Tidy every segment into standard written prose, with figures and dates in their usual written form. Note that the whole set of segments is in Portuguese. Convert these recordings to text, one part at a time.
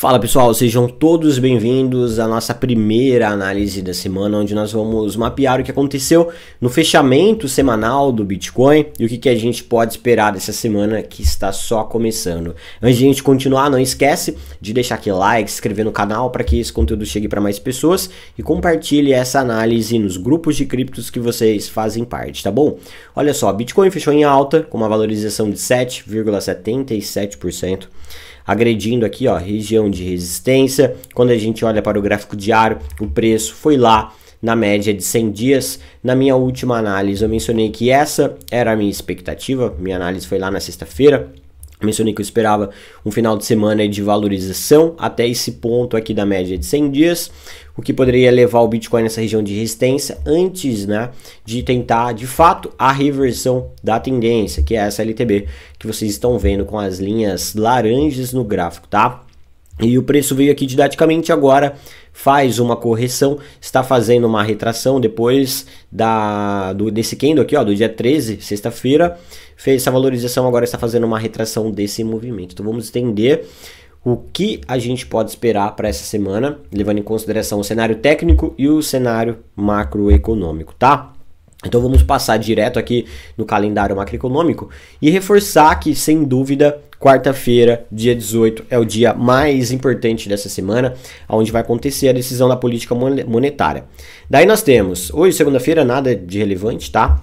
Fala pessoal, sejam todos bem-vindos à nossa primeira análise da semana, onde nós vamos mapear o que aconteceu no fechamento semanal do Bitcoin e o que a gente pode esperar dessa semana que está só começando. Antes de a gente continuar, não esquece de deixar aquele like, se inscrever no canal para que esse conteúdo chegue para mais pessoas e compartilhe essa análise nos grupos de criptos que vocês fazem parte, tá bom? Olha só, Bitcoin fechou em alta com uma valorização de 7,77%. Agredindo aqui, ó, região de resistência. Quando a gente olha para o gráfico diário, o preço foi lá na média de 100 dias. Na minha última análise, eu mencionei que essa era a minha expectativa. Minha análise foi lá na sexta-feira. Mencionei que eu esperava um final de semana de valorização até esse ponto aqui da média de 100 dias, o que poderia levar o Bitcoin nessa região de resistência antes, né, de tentar de fato a reversão da tendência, que é essa LTB que vocês estão vendo com as linhas laranjas no gráfico, tá? E o preço veio aqui didaticamente agora, faz uma correção, está fazendo uma retração depois desse candle aqui, ó, do dia 13, sexta-feira, fez essa valorização, agora está fazendo uma retração desse movimento. Então vamos entender o que a gente pode esperar para essa semana, levando em consideração o cenário técnico e o cenário macroeconômico, tá? Então vamos passar direto aqui no calendário macroeconômico e reforçar que, sem dúvida, quarta-feira, dia 18, é o dia mais importante dessa semana, onde vai acontecer a decisão da política monetária. Daí nós temos, hoje, segunda-feira, nada de relevante, tá?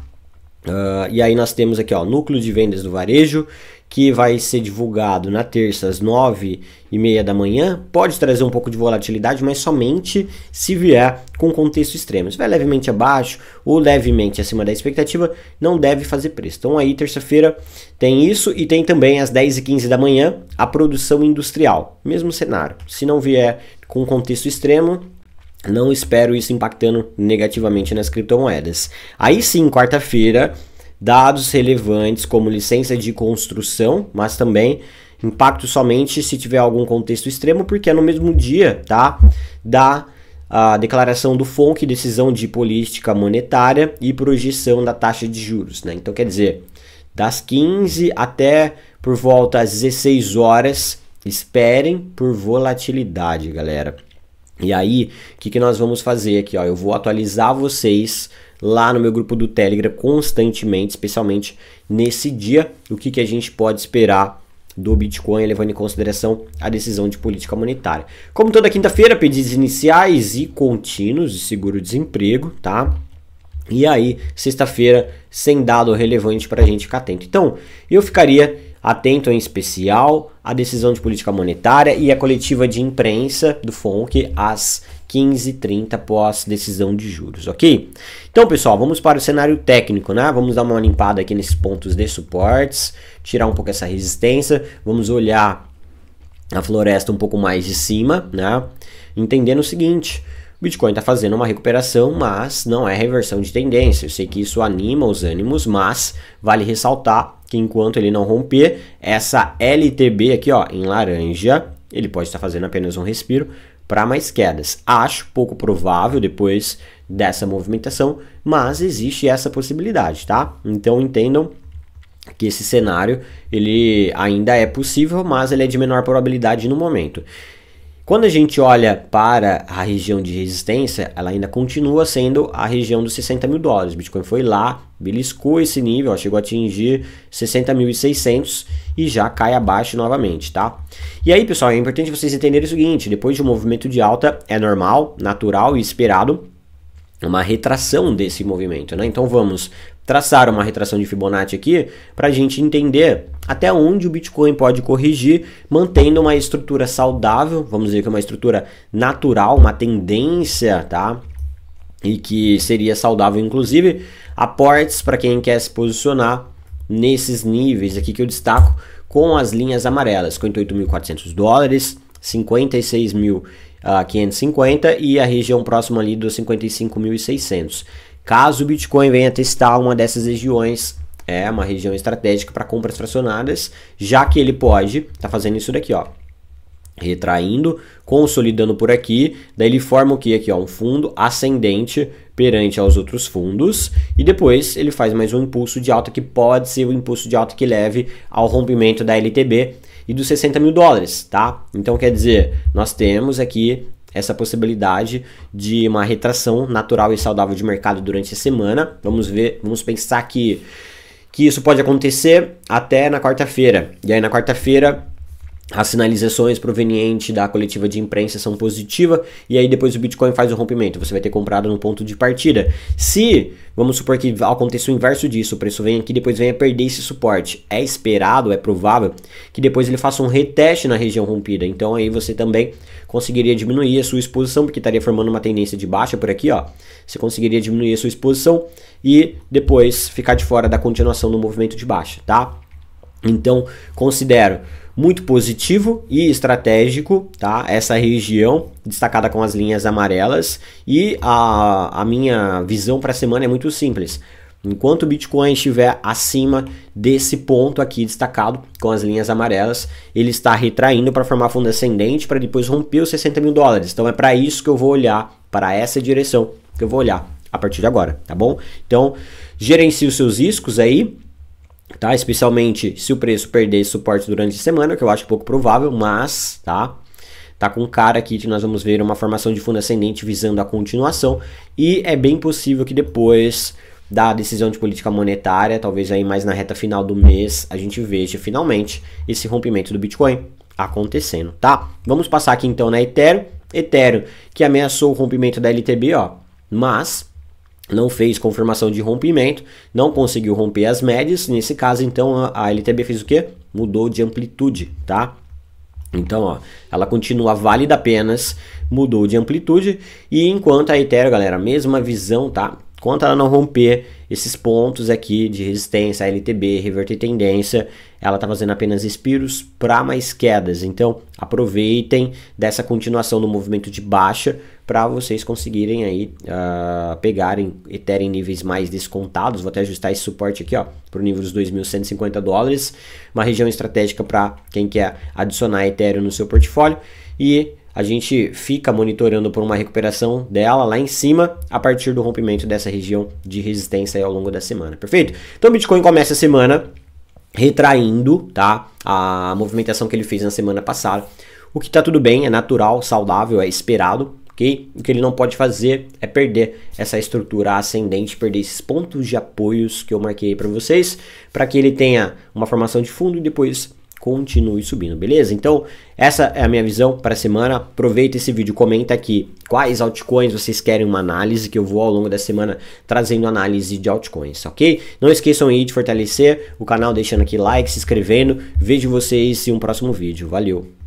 E aí nós temos aqui, ó, núcleo de vendas do varejo, que vai ser divulgado na terça às 9h30 da manhã. Pode trazer um pouco de volatilidade, mas somente se vier com contexto extremo. Se vier levemente abaixo ou levemente acima da expectativa, não deve fazer preço. Então aí terça-feira tem isso e tem também às 10h15 da manhã a produção industrial. Mesmo cenário. Se não vier com contexto extremo, não espero isso impactando negativamente nas criptomoedas. Aí sim, quarta-feira, dados relevantes como licença de construção, mas também impacto somente se tiver algum contexto extremo, porque é no mesmo dia, tá, da declaração do FONC, decisão de política monetária e projeção da taxa de juros, né? Então quer dizer, das 15 até por volta às 16 horas, esperem por volatilidade, galera. E aí, o que nós vamos fazer aqui, ó? Eu vou atualizar vocês lá no meu grupo do Telegram constantemente, especialmente nesse dia, o que a gente pode esperar do Bitcoin, levando em consideração a decisão de política monetária. Como toda quinta-feira, pedidos iniciais e contínuos de seguro-desemprego, tá? E aí, sexta-feira, sem dado relevante para a gente ficar atento. Então, eu ficaria atento em especial à decisão de política monetária e à coletiva de imprensa do FONC às 15h30 após decisão de juros, ok? Então, pessoal, vamos para o cenário técnico, né? Vamos dar uma limpada aqui nesses pontos de suportes, tirar um pouco essa resistência, vamos olhar a floresta um pouco mais de cima, né? Entendendo o seguinte: o Bitcoin está fazendo uma recuperação, mas não é reversão de tendência. Eu sei que isso anima os ânimos, mas vale ressaltar que enquanto ele não romper essa LTB aqui, ó, em laranja, ele pode estar fazendo apenas um respiro para mais quedas. Acho pouco provável depois dessa movimentação, mas existe essa possibilidade, tá? Então entendam que esse cenário ele ainda é possível, mas ele é de menor probabilidade no momento. Quando a gente olha para a região de resistência, ela ainda continua sendo a região dos 60 mil dólares. O Bitcoin foi lá, beliscou esse nível, ó, chegou a atingir 60.600 e já cai abaixo novamente, tá? E aí, pessoal, é importante vocês entenderem o seguinte: depois de um movimento de alta, é normal, natural e esperado uma retração desse movimento, né? Então vamos traçar uma retração de Fibonacci aqui para a gente entender até onde o Bitcoin pode corrigir, mantendo uma estrutura saudável, vamos dizer que é uma estrutura natural, uma tendência, tá? E que seria saudável, inclusive, aportes para quem quer se posicionar nesses níveis aqui que eu destaco com as linhas amarelas, 58.400 dólares, 56.550 e a região próxima ali dos 55.600. Caso o Bitcoin venha testar uma dessas regiões, é uma região estratégica para compras fracionadas, já que ele pode estar fazendo isso daqui, ó, retraindo, consolidando por aqui, daí ele forma o que aqui, ó, um fundo ascendente perante aos outros fundos, e depois ele faz mais um impulso de alta que pode ser o impulso de alta que leve ao rompimento da LTB e dos 60 mil dólares, tá? Então quer dizer, nós temos aqui essa possibilidade de uma retração natural e saudável de mercado durante a semana. Vamos ver, vamos pensar que isso pode acontecer até na quarta-feira. E aí na quarta-feira as sinalizações provenientes da coletiva de imprensa são positivas, e aí depois o Bitcoin faz o rompimento, você vai ter comprado no ponto de partida. Se, vamos supor que aconteça o inverso disso, o preço vem aqui, depois venha perder esse suporte, é esperado, é provável que depois ele faça um reteste na região rompida, então aí você também conseguiria diminuir a sua exposição, porque estaria formando uma tendência de baixa por aqui, ó. Você conseguiria diminuir a sua exposição e depois ficar de fora da continuação do movimento de baixa, tá? Então, considero muito positivo e estratégico, tá? Essa região destacada com as linhas amarelas, e a minha visão para a semana é muito simples. Enquanto o Bitcoin estiver acima desse ponto aqui destacado com as linhas amarelas, ele está retraindo para formar fundo ascendente para depois romper os 60 mil dólares. Então é para isso que eu vou olhar, para essa direção que eu vou olhar a partir de agora, tá bom? Então gerencie os seus riscos aí, tá? Especialmente se o preço perder esse suporte durante a semana, que eu acho pouco provável, mas tá com cara aqui que nós vamos ver uma formação de fundo ascendente visando a continuação, e é bem possível que depois da decisão de política monetária, talvez aí mais na reta final do mês, a gente veja finalmente esse rompimento do Bitcoin acontecendo, tá? Vamos passar aqui então na Ethereum, que ameaçou o rompimento da LTB, ó, mas não fez confirmação de rompimento, não conseguiu romper as médias. Nesse caso, então, a LTB fez o quê? Mudou de amplitude, tá? Então, ó, ela continua válida, apenas mudou de amplitude. E enquanto a Ethereum, galera, mesma visão, tá? Enquanto ela não romper esses pontos aqui de resistência, a LTB, reverter tendência, ela tá fazendo apenas expiros para mais quedas. Então, aproveitem dessa continuação do movimento de baixa para vocês conseguirem aí pegarem Ethereum em níveis mais descontados. Vou até ajustar esse suporte aqui, ó, para o nível dos 2.150 dólares, uma região estratégica para quem quer adicionar Ethereum no seu portfólio, e a gente fica monitorando por uma recuperação dela lá em cima a partir do rompimento dessa região de resistência aí ao longo da semana, perfeito? Então o Bitcoin começa a semana retraindo, tá? A movimentação que ele fez na semana passada, o que tá tudo bem, é natural, saudável, é esperado, ok? O que ele não pode fazer é perder essa estrutura ascendente, perder esses pontos de apoios que eu marquei para vocês, para que ele tenha uma formação de fundo e depois continue subindo, beleza? Então, essa é a minha visão para a semana. Aproveita esse vídeo, comenta aqui quais altcoins vocês querem uma análise, que eu vou ao longo da semana trazendo análise de altcoins, ok? Não esqueçam aí de fortalecer o canal deixando aqui like, se inscrevendo. Vejo vocês em um próximo vídeo. Valeu!